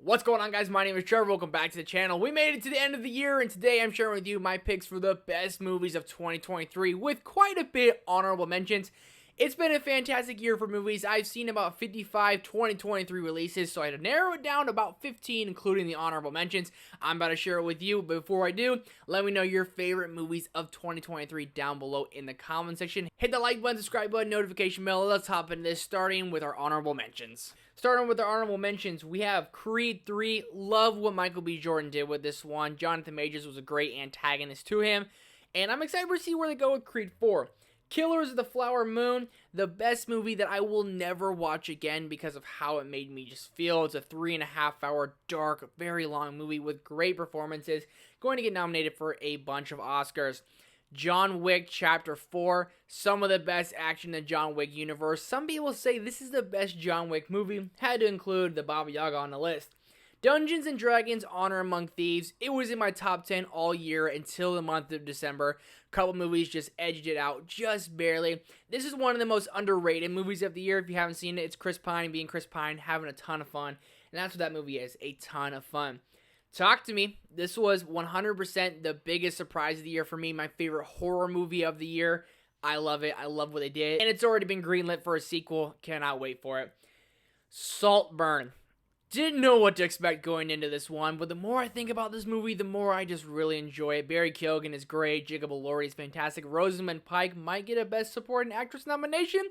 What's going on, guys? My name is Trevor. Welcome back to the channel. We made it to the end of the year, and today I'm sharing with you my picks for the best movies of 2023 with quite a bit honorable mentions. It's been a fantastic year for movies. I've seen about 55 2023 releases, so I had to narrow it down to about 15, including the honorable mentions. I'm about to share it with you, but before I do, let me know your favorite movies of 2023 down below in the comment section. Hit the like button, subscribe button, notification bell. Let's hop into this, starting with our honorable mentions. Starting with our honorable mentions, we have Creed 3. Love what Michael B. Jordan did with this one. Jonathan Majors was a great antagonist to him, and I'm excited to see where they go with Creed 4. Killers of the Flower Moon, the best movie that I will never watch again because of how it made me just feel. It's a 3.5-hour, dark, very long movie with great performances, going to get nominated for a bunch of Oscars. John Wick Chapter 4, some of the best action in the John Wick universe. Some people say this is the best John Wick movie. Had to include the Baba Yaga on the list. Dungeons & Dragons Honor Among Thieves. It was in my top 10 all year until the month of December. A couple movies just edged it out just barely. This is one of the most underrated movies of the year. If you haven't seen it, it's Chris Pine being Chris Pine, having a ton of fun. And that's what that movie is, a ton of fun. Talk to Me. This was 100% the biggest surprise of the year for me. My favorite horror movie of the year. I love it. I love what they did. And it's already been greenlit for a sequel. Cannot wait for it. Saltburn. Didn't know what to expect going into this one, but the more I think about this movie, the more I just really enjoy it. Barry Keoghan is great. Jacob Elordi is fantastic. Rosamund Pike might get a Best Supporting Actress nomination.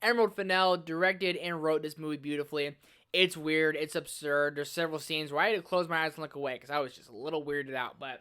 Emerald Fennell directed and wrote this movie beautifully. It's weird. It's absurd. There's several scenes where I had to close my eyes and look away because I was just a little weirded out, but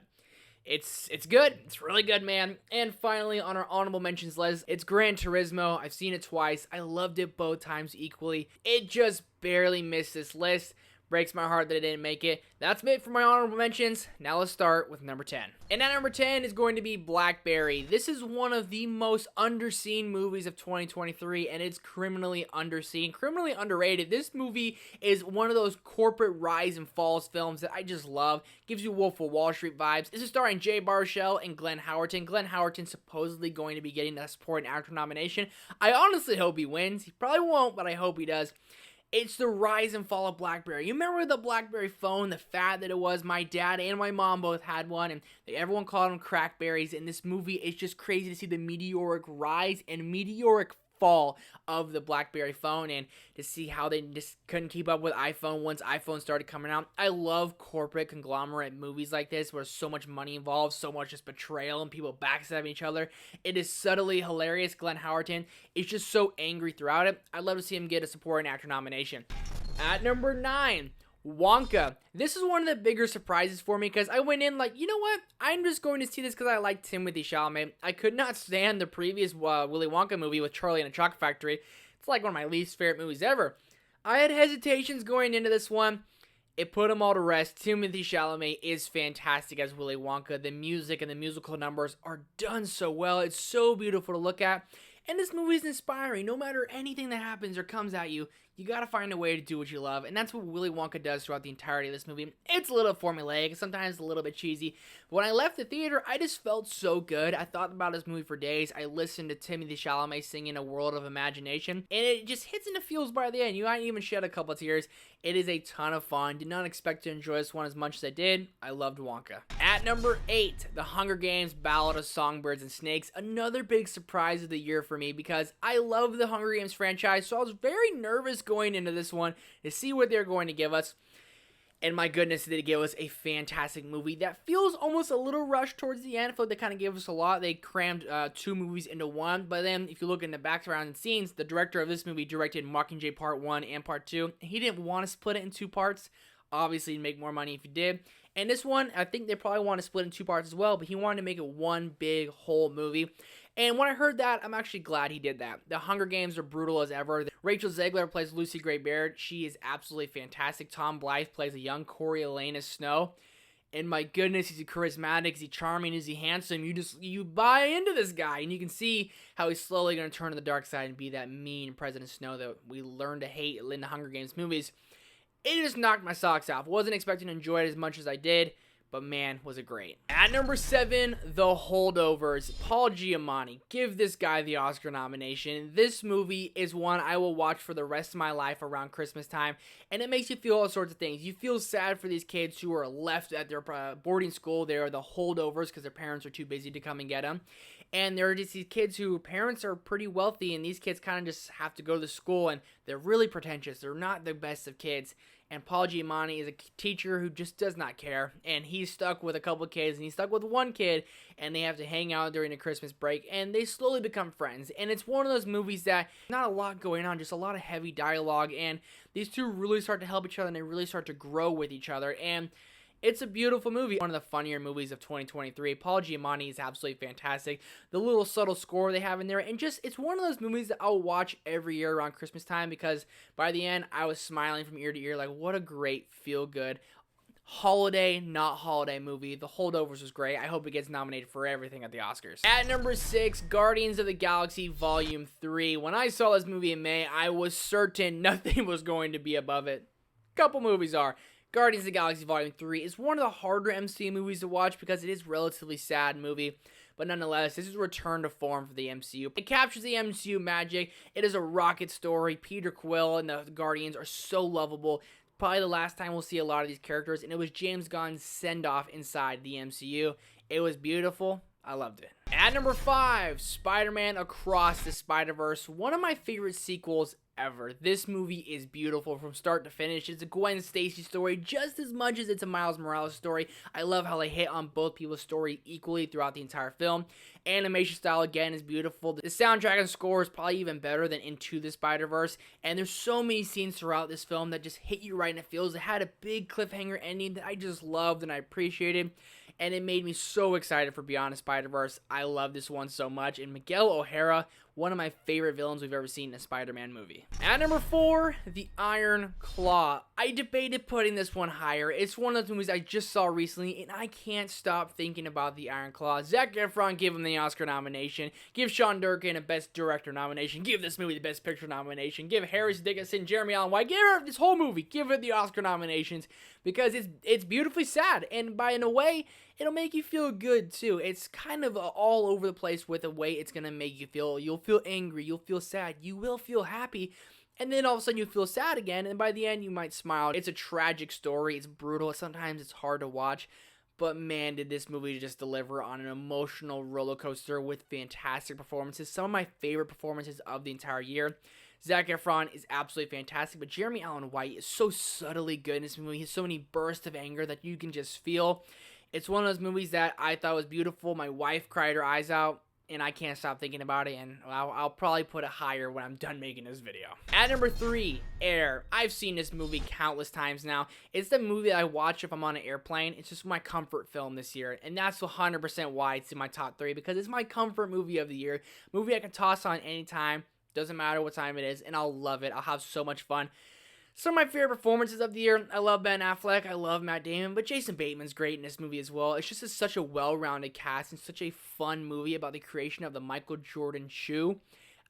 it's good. It's really good, man. And finally, on our honorable mentions list, it's Gran Turismo. I've seen it twice. I loved it both times equally. It just barely missed this list. Breaks my heart that it didn't make it. That's it for my honorable mentions. Now let's start with number 10. And at number 10 is going to be Blackberry. This is one of the most underseen movies of 2023, and it's criminally underseen, criminally underrated. This movie is one of those corporate rise and falls films that I just love. Gives you Wolf of Wall Street vibes. This is starring Jay Baruchel and Glenn Howerton. Glenn Howerton supposedly going to be getting a supporting actor nomination. I honestly hope he wins. He probably won't, but I hope he does. It's the rise and fall of Blackberry. You remember the Blackberry phone, the fad that it was? My dad and my mom both had one, and everyone called them crackberries. In this movie, it's just crazy to see the meteoric rise and meteoric fall of the Blackberry phone, and to see how they just couldn't keep up with iPhone once iPhone started coming out. I love corporate conglomerate movies like this where so much money involved, so much just betrayal and people backstabbing each other. It is subtly hilarious. Glenn Howerton is just so angry throughout it. I'd love to see him get a supporting actor nomination. At number 9, Wonka. This is one of the bigger surprises for me because I went in like, you know what? I'm just going to see this because I like Timothée Chalamet. I could not stand the previous Willy Wonka movie with Charlie and the Chocolate Factory. It's like one of my least favorite movies ever. I had hesitations going into this one. It put them all to rest. Timothée Chalamet is fantastic as Willy Wonka. The music and the musical numbers are done so well. It's so beautiful to look at. And this movie is inspiring. No matter anything that happens or comes at you, you gotta find a way to do what you love. And that's what Willy Wonka does throughout the entirety of this movie. It's a little formulaic, sometimes a little bit cheesy. But when I left the theater, I just felt so good. I thought about this movie for days. I listened to Timothée Chalamet singing A World of Imagination. And it just hits into feels by the end. You might even shed a couple of tears. It is a ton of fun. Did not expect to enjoy this one as much as I did. I loved Wonka. At number 8, The Hunger Games Ballad of Songbirds and Snakes. Another big surprise of the year for me because I love the Hunger Games franchise. So I was very nervous going into this one to see what they're going to give us. And my goodness, did they give us a fantastic movie that feels almost a little rushed towards the end. I feel like they kind of gave us a lot. They crammed 2 movies into one. But then if you look in the background and scenes, the director of this movie directed Mockingjay Part 1 and Part 2. He didn't want to split it in 2 parts. Obviously, he'd make more money if he did. And this one, I think they probably want to split in 2 parts as well. But he wanted to make it one big whole movie. And when I heard that, I'm actually glad he did that. The Hunger Games are brutal as ever. Rachel Zegler plays Lucy Gray Baird. She is absolutely fantastic. Tom Blythe plays a young Coriolanus Snow. And my goodness, is he charismatic? Is he charming? Is he handsome? You buy into this guy. And you can see how he's slowly going to turn to the dark side and be that mean President Snow that we learn to hate in the Hunger Games movies. It just knocked my socks off. Wasn't expecting to enjoy it as much as I did. but man, was it great. At number 7, The Holdovers. Paul Giamatti, give this guy the Oscar nomination. This movie is one I will watch for the rest of my life around Christmas time, and it makes you feel all sorts of things. You feel sad for these kids who are left at their boarding school. They are the holdovers because their parents are too busy to come and get them. And there are just these kids who parents are pretty wealthy, and these kids kind of just have to go to school, and they're really pretentious. They're not the best of kids. And Paul Giamatti is a teacher who just does not care, and he's stuck with a couple kids, and he's stuck with one kid, and they have to hang out during the Christmas break, and they slowly become friends. And it's one of those movies that not a lot going on, just a lot of heavy dialogue, and these two really start to help each other, and they really start to grow with each other, and it's a beautiful movie. One of the funnier movies of 2023. Paul Giamatti is absolutely fantastic. The little subtle score they have in there, and just, it's one of those movies that I'll watch every year around Christmas time, because by the end, I was smiling from ear to ear, like, what a great, feel-good, holiday, not holiday movie. The Holdovers was great. I hope it gets nominated for everything at the Oscars. At number 6, Guardians of the Galaxy Volume 3. When I saw this movie in May, I was certain nothing was going to be above it. Couple movies are. Guardians of the Galaxy Volume 3 is one of the harder MCU movies to watch because it is a relatively sad movie, but nonetheless, this is a return to form for the MCU. It captures the MCU magic. It is a rocket story. Peter Quill and the Guardians are so lovable. Probably the last time we'll see a lot of these characters, and it was James Gunn's send-off inside the MCU. It was beautiful. I loved it. At number 5, Spider-Man Across the Spider-Verse, one of my favorite sequels ever. This movie is beautiful from start to finish. It's a Gwen Stacy story just as much as it's a Miles Morales story. I love how they hit on both people's story equally throughout the entire film. Animation style, again, is beautiful. The soundtrack and score is probably even better than Into the Spider-Verse, and there's so many scenes throughout this film that just hit you right in the feels. It had a big cliffhanger ending that I just loved and I appreciated, and it made me so excited for Beyond the Spider-Verse. I love this one so much, and Miguel O'Hara, one of my favorite villains we've ever seen in a Spider-Man movie. At number 4, The Iron Claw. I debated putting this one higher. It's one of those movies I just saw recently, and I can't stop thinking about The Iron Claw. Zac Efron, give him the Oscar nomination. Give Sean Durkin a Best Director nomination. Give this movie the Best Picture nomination. Give Harris Dickinson, Jeremy Allen White, give her this whole movie, give it the Oscar nominations, because it's beautifully sad, and in a way, it'll make you feel good too. It's kind of all over the place with the way it's gonna make you feel. You'll feel angry, you'll feel sad, you will feel happy, and then all of a sudden you feel sad again, and by the end you might smile. It's a tragic story, it's brutal, sometimes it's hard to watch, but man, did this movie just deliver on an emotional roller coaster with fantastic performances. Some of my favorite performances of the entire year. Zac Efron is absolutely fantastic, but Jeremy Allen White is so subtly good in this movie. He has so many bursts of anger that you can just feel. It's one of those movies that I thought was beautiful. My wife cried her eyes out, and I can't stop thinking about it, and I'll probably put it higher when I'm done making this video. At number 3, Air. I've seen this movie countless times now. It's the movie that I watch if I'm on an airplane. It's just my comfort film this year, and that's 100% why it's in my top 3, because it's my comfort movie of the year. Movie I can toss on anytime. Doesn't matter what time it is, and I'll love it. I'll have so much fun. Some of my favorite performances of the year, I love Ben Affleck, I love Matt Damon, but Jason Bateman's great in this movie as well. It's just such a well-rounded cast and such a fun movie about the creation of the Michael Jordan shoe.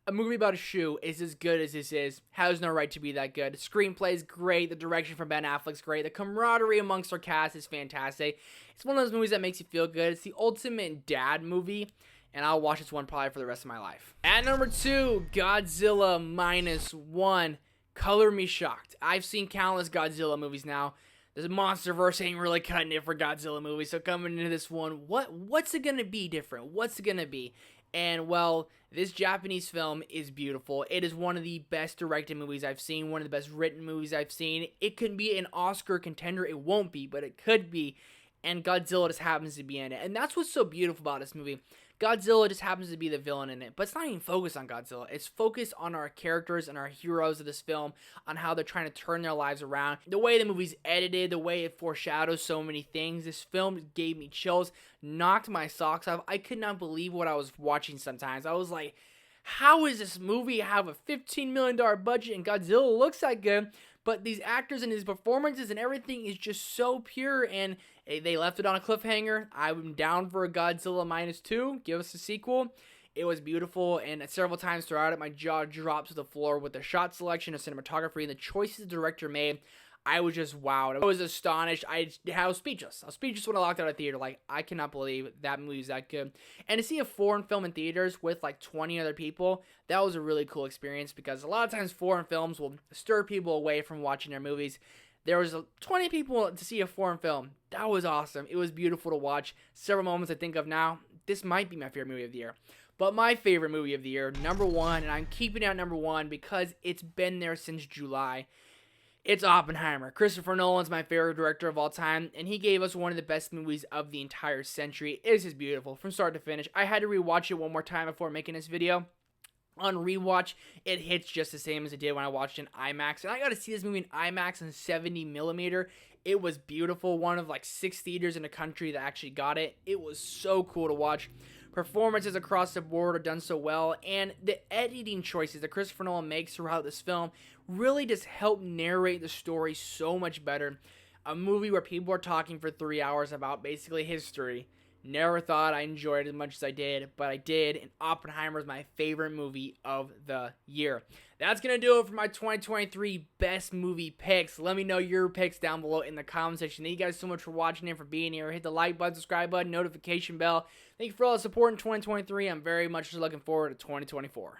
A movie about a shoe is as good as this is. Has no right to be that good. The screenplay is great. The direction from Ben Affleck's great. The camaraderie amongst our cast is fantastic. It's one of those movies that makes you feel good. It's the ultimate dad movie, and I'll watch this one probably for the rest of my life. At number 2, Godzilla -1. Color me shocked. I've seen countless Godzilla movies now. The MonsterVerse ain't really cutting it for Godzilla movies, so coming into this one, what's it gonna be different? What's it gonna be? And well, this Japanese film is beautiful. It is one of the best directed movies I've seen, one of the best written movies I've seen. It could be an Oscar contender. It won't be, but it could be. And Godzilla just happens to be in it. And that's what's so beautiful about this movie. Godzilla just happens to be the villain in it, but it's not even focused on Godzilla. It's focused on our characters and our heroes of this film, on how they're trying to turn their lives around. The way the movie's edited, the way it foreshadows so many things. This film gave me chills, knocked my socks off. I could not believe what I was watching sometimes. I was like, how is this movie have a $15 million budget and Godzilla looks that good? But these actors and his performances and everything is just so pure, and they left it on a cliffhanger. I'm down for a Godzilla -2. Give us a sequel. It was beautiful, and several times throughout it, my jaw dropped to the floor with the shot selection, the cinematography, and the choices the director made. I was just wowed. I was astonished. I was speechless. I was speechless when I walked out of the theater. Like, I cannot believe that movie was that good. And to see a foreign film in theaters with like 20 other people, that was a really cool experience, because a lot of times foreign films will stir people away from watching their movies. There was 20 people to see a foreign film. That was awesome. It was beautiful to watch. Several moments I think of now. This might be my favorite movie of the year. But my favorite movie of the year, number one, and I'm keeping it at number one because it's been there since July, it's Oppenheimer. Christopher Nolan's my favorite director of all time, and he gave us one of the best movies of the entire century. It is just beautiful from start to finish. I had to rewatch it one more time before making this video. On rewatch, it hits just the same as it did when I watched it in IMAX. And I got to see this movie in IMAX in 70mm. It was beautiful. One of like 6 theaters in the country that actually got it. It was so cool to watch. Performances across the board are done so well. And the editing choices that Christopher Nolan makes throughout this film really just help narrate the story so much better. A movie where people are talking for 3 hours about basically history. Never thought I enjoyed it as much as I did, but I did, and Oppenheimer is my favorite movie of the year. That's going to do it for my 2023 best movie picks. Let me know your picks down below in the comment section. Thank you guys so much for watching and for being here. Hit the like button, subscribe button, notification bell. Thank you for all the support in 2023. I'm very much looking forward to 2024.